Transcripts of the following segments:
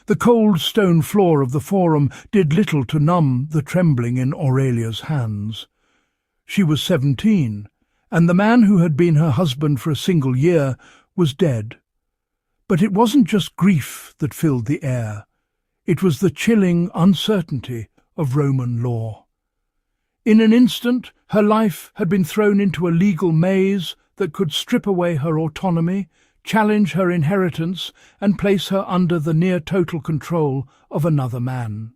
The cold stone floor of the forum did little to numb the trembling in Aurelia's hands. She was 17, and the man who had been her husband for a single year was dead. But it wasn't just grief that filled the air. It was the chilling uncertainty of Roman law. In an instant, her life had been thrown into a legal maze that could strip away her autonomy, challenge her inheritance, and place her under the near-total control of another man.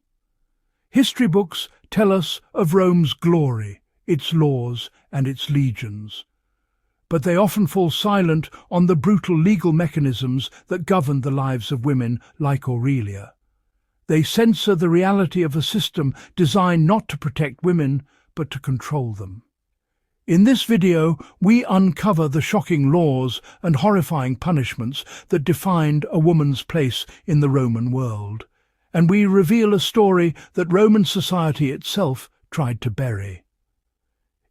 History books tell us of Rome's glory, its laws and its legions. But they often fall silent on the brutal legal mechanisms that govern the lives of women like Aurelia. They censor the reality of a system designed not to protect women, but to control them. In this video, we uncover the shocking laws and horrifying punishments that defined a woman's place in the Roman world, and we reveal a story that Roman society itself tried to bury.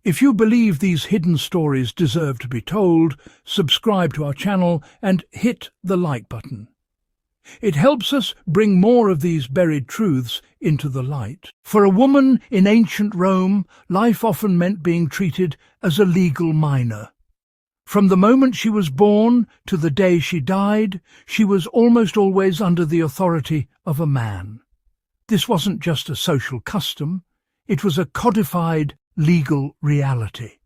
If you believe these hidden stories deserve to be told, subscribe to our channel and hit the like button. It helps us bring more of these buried truths into the light. For a woman in ancient Rome, life often meant being treated as a legal minor. From the moment she was born to the day she died, she was almost always under the authority of a man. This wasn't just a social custom, it was a codified legal reality.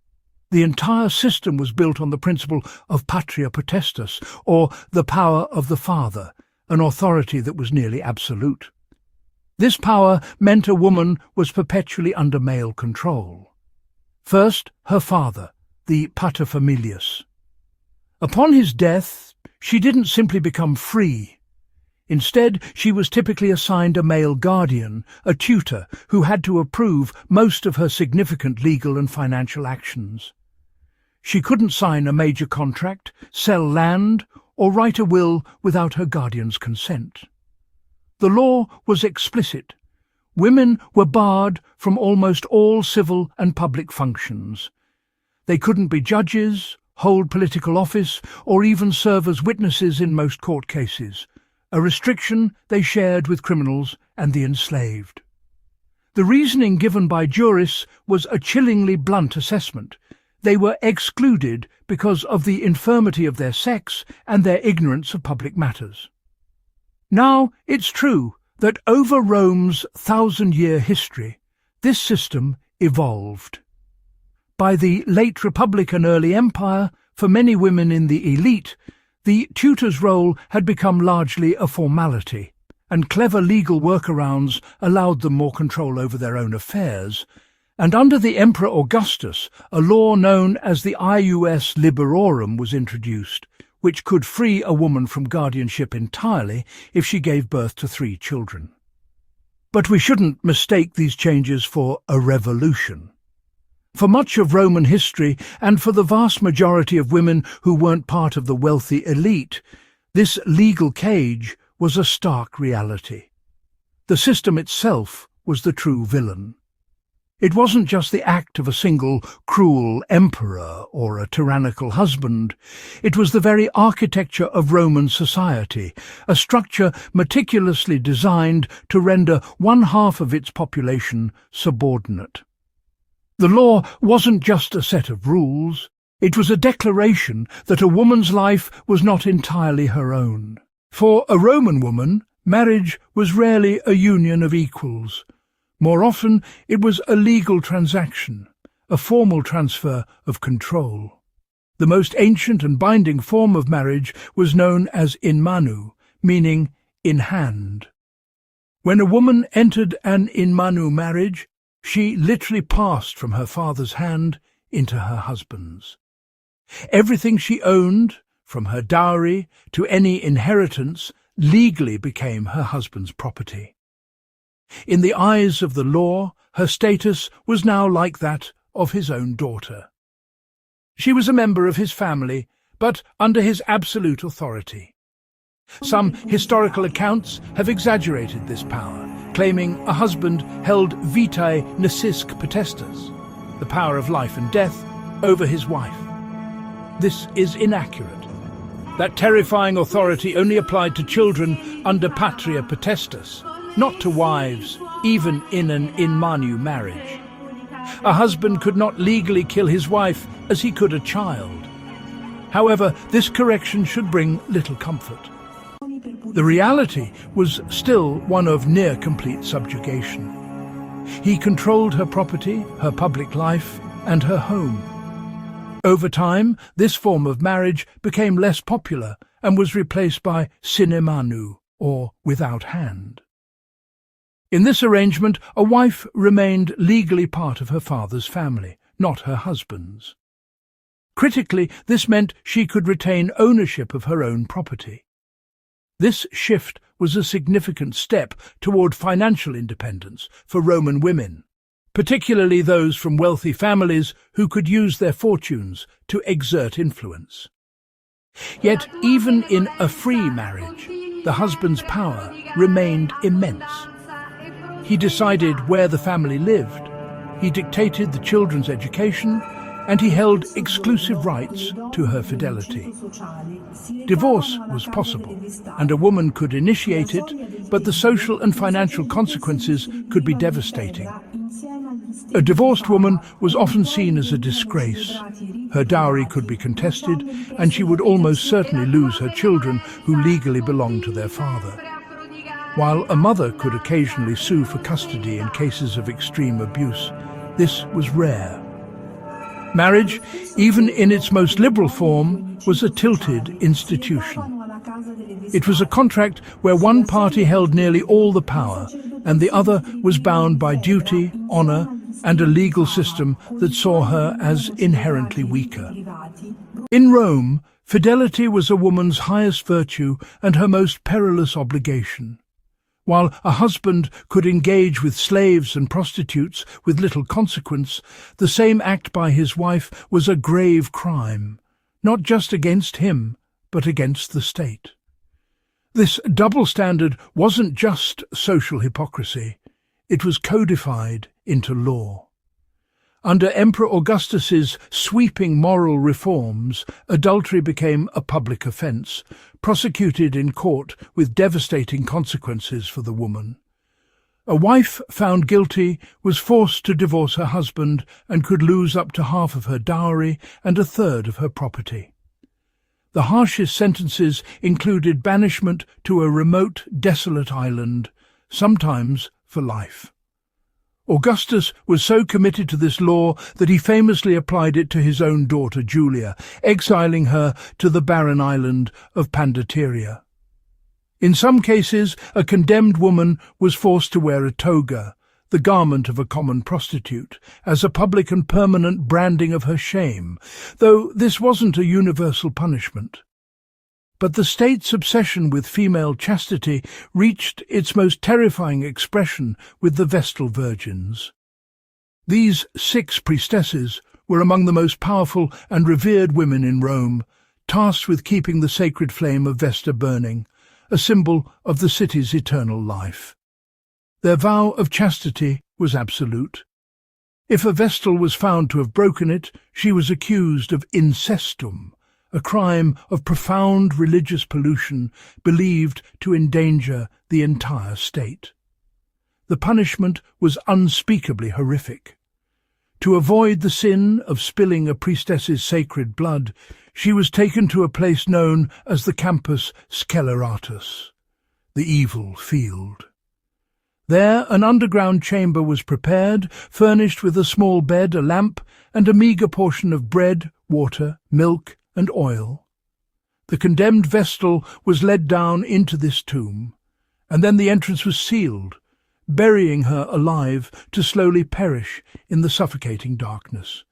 The entire system was built on the principle of patria potestas, or the power of the father, an authority that was nearly absolute. This power meant a woman was perpetually under male control. First, her father, the paterfamilias. Upon his death, she didn't simply become free. Instead, she was typically assigned a male guardian, a tutor, who had to approve most of her significant legal and financial actions. She couldn't sign a major contract, sell land, or write a will without her guardian's consent. The law was explicit. Women were barred from almost all civil and public functions. They couldn't be judges, hold political office, or even serve as witnesses in most court cases, a restriction they shared with criminals and the enslaved. The reasoning given by jurists was a chillingly blunt assessment. They were excluded because of the infirmity of their sex and their ignorance of public matters. Now, it's true that over Rome's 1,000-year history, this system evolved. By the late Republic and early Empire, for many women in the elite, the tutor's role had become largely a formality, and clever legal workarounds allowed them more control over their own affairs. And under the Emperor Augustus, a law known as the ius liberorum was introduced, which could free a woman from guardianship entirely if she gave birth to 3 children. But we shouldn't mistake these changes for a revolution. For much of Roman history, and for the vast majority of women who weren't part of the wealthy elite, this legal cage was a stark reality. The system itself was the true villain. It wasn't just the act of a single cruel emperor or a tyrannical husband. It was the very architecture of Roman society, a structure meticulously designed to render one half of its population subordinate. The law wasn't just a set of rules. It was a declaration that a woman's life was not entirely her own. For a Roman woman, marriage was rarely a union of equals. More often, it was a legal transaction, a formal transfer of control. The most ancient and binding form of marriage was known as in manu, meaning in hand. When a woman entered an in manu marriage, she literally passed from her father's hand into her husband's. Everything she owned, from her dowry to any inheritance, legally became her husband's property. In the eyes of the law, her status was now like that of his own daughter. She was a member of his family, but under his absolute authority. Some historical accounts have exaggerated this power, claiming a husband held vitae necisque potestas, the power of life and death, over his wife. This is inaccurate. That terrifying authority only applied to children under patria potestas, not to wives, even in an in manu marriage. A husband could not legally kill his wife as he could a child. However, this correction should bring little comfort. The reality was still one of near-complete subjugation. He controlled her property, her public life, and her home. Over time, this form of marriage became less popular and was replaced by sine manu, or without hand. In this arrangement, a wife remained legally part of her father's family, not her husband's. Critically, this meant she could retain ownership of her own property. This shift was a significant step toward financial independence for Roman women, particularly those from wealthy families who could use their fortunes to exert influence. Yet, even in a free marriage, the husband's power remained immense. He decided where the family lived, he dictated the children's education, and he held exclusive rights to her fidelity. Divorce was possible, and a woman could initiate it, but the social and financial consequences could be devastating. A divorced woman was often seen as a disgrace. Her dowry could be contested, and she would almost certainly lose her children who legally belonged to their father. While a mother could occasionally sue for custody in cases of extreme abuse, this was rare. Marriage, even in its most liberal form, was a tilted institution. It was a contract where one party held nearly all the power, and the other was bound by duty, honor, and a legal system that saw her as inherently weaker. In Rome, fidelity was a woman's highest virtue and her most perilous obligation. While a husband could engage with slaves and prostitutes with little consequence, the same act by his wife was a grave crime, not just against him, but against the state. This double standard wasn't just social hypocrisy, it was codified into law. Under Emperor Augustus's sweeping moral reforms, adultery became a public offence, prosecuted in court with devastating consequences for the woman. A wife found guilty was forced to divorce her husband and could lose up to half of her dowry and a third of her property. The harshest sentences included banishment to a remote, desolate island, sometimes for life. Augustus was so committed to this law that he famously applied it to his own daughter Julia, exiling her to the barren island of Pandateria. In some cases, a condemned woman was forced to wear a toga, the garment of a common prostitute, as a public and permanent branding of her shame, though this wasn't a universal punishment. But the state's obsession with female chastity reached its most terrifying expression with the Vestal Virgins. These 6 priestesses were among the most powerful and revered women in Rome, tasked with keeping the sacred flame of Vesta burning, a symbol of the city's eternal life. Their vow of chastity was absolute. If a Vestal was found to have broken it, she was accused of incestum, a crime of profound religious pollution believed to endanger the entire state. The punishment was unspeakably horrific. To avoid the sin of spilling a priestess's sacred blood, she was taken to a place known as the Campus Sceleratus, the evil field. There an underground chamber was prepared, furnished with a small bed, a lamp, and a meagre portion of bread, water, milk, and oil. The condemned Vestal was led down into this tomb, and then the entrance was sealed, burying her alive to slowly perish in the suffocating darkness.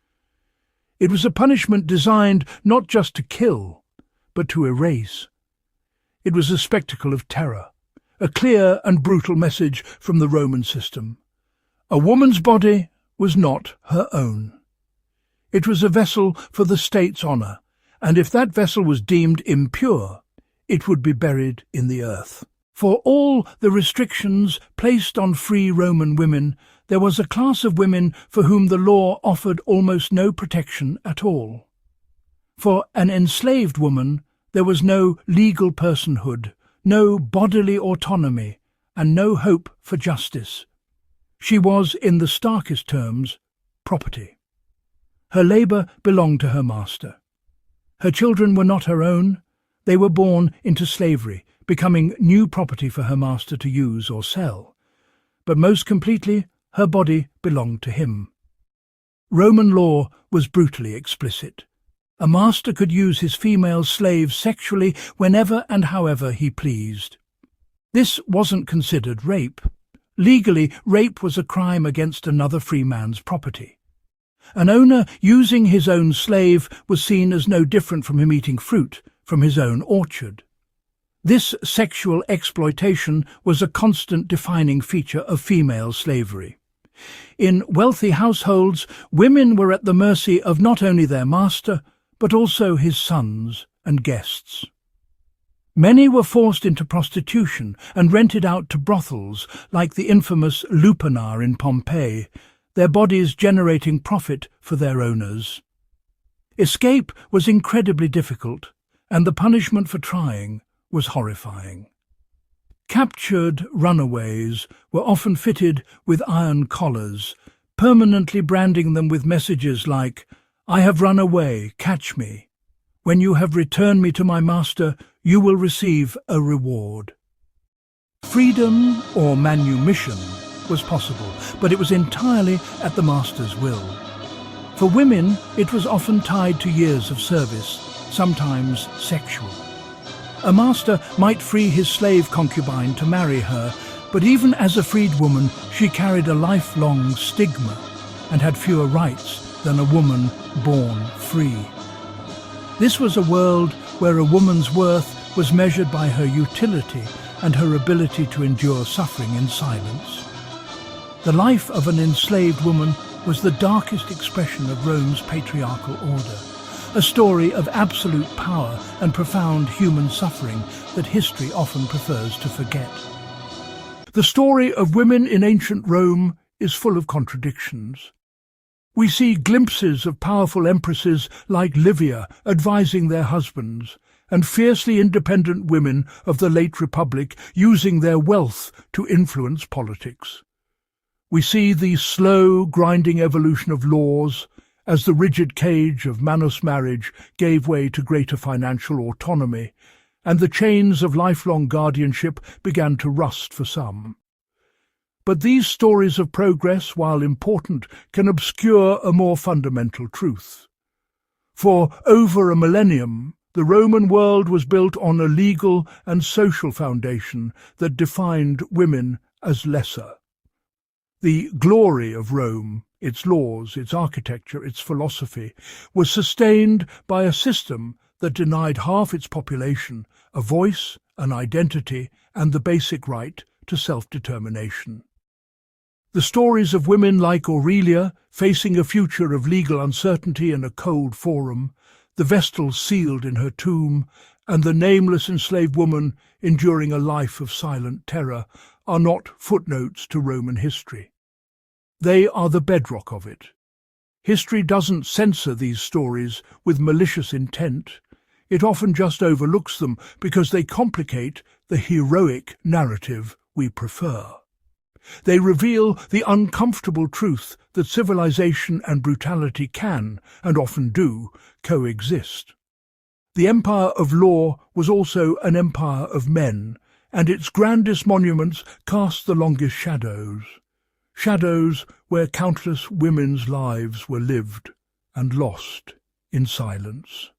It was a punishment designed not just to kill, but to erase. It was a spectacle of terror, a clear and brutal message from the Roman system. A woman's body was not her own. It was a vessel for the state's honour, and if that vessel was deemed impure, it would be buried in the earth. For all the restrictions placed on free Roman women, there was a class of women for whom the law offered almost no protection at all. For an enslaved woman, There was no legal personhood, no bodily autonomy, and no hope for justice. She was, in the starkest terms, property. Her labour belonged to her master. Her children were not her own. They were born into slavery, becoming new property for her master to use or sell. But most completely, her body belonged to him. Roman law was brutally explicit. A master could use his female slaves sexually whenever and however he pleased. This wasn't considered rape. Legally, rape was a crime against another free man's property. An owner using his own slave was seen as no different from him eating fruit from his own orchard. This sexual exploitation was a constant defining feature of female slavery. In wealthy households, women were at the mercy of not only their master, but also his sons and guests. Many were forced into prostitution and rented out to brothels like the infamous Lupanar in Pompeii, their bodies generating profit for their owners. Escape was incredibly difficult, and the punishment for trying was horrifying. Captured runaways were often fitted with iron collars, permanently branding them with messages like, "I have run away, catch me. When you have returned me to my master, you will receive a reward." Freedom or manumission was possible, but it was entirely at the master's will. For women, it was often tied to years of service, sometimes sexual. A master might free his slave concubine to marry her, but even as a freed woman, she carried a lifelong stigma and had fewer rights than a woman born free. This was a world where a woman's worth was measured by her utility and her ability to endure suffering in silence. The life of an enslaved woman was the darkest expression of Rome's patriarchal order, a story of absolute power and profound human suffering that history often prefers to forget. The story of women in ancient Rome is full of contradictions. We see glimpses of powerful empresses like Livia advising their husbands, and fiercely independent women of the late Republic using their wealth to influence politics. We see the slow, grinding evolution of laws as the rigid cage of manus marriage gave way to greater financial autonomy, and the chains of lifelong guardianship began to rust for some. But these stories of progress, while important, can obscure a more fundamental truth. For over a millennium, the Roman world was built on a legal and social foundation that defined women as lesser. The glory of Rome, its laws, its architecture, its philosophy, was sustained by a system that denied half its population a voice, an identity, and the basic right to self-determination. The stories of women like Aurelia, facing a future of legal uncertainty in a cold forum, the Vestal sealed in her tomb, and the nameless enslaved woman enduring a life of silent terror, are not footnotes to Roman history. They are the bedrock of it. History doesn't censor these stories with malicious intent. It often just overlooks them because they complicate the heroic narrative we prefer. They reveal the uncomfortable truth that civilization and brutality can, and often do, coexist. The empire of law was also an empire of men, and its grandest monuments cast the longest shadows. Shadows where countless women's lives were lived and lost in silence.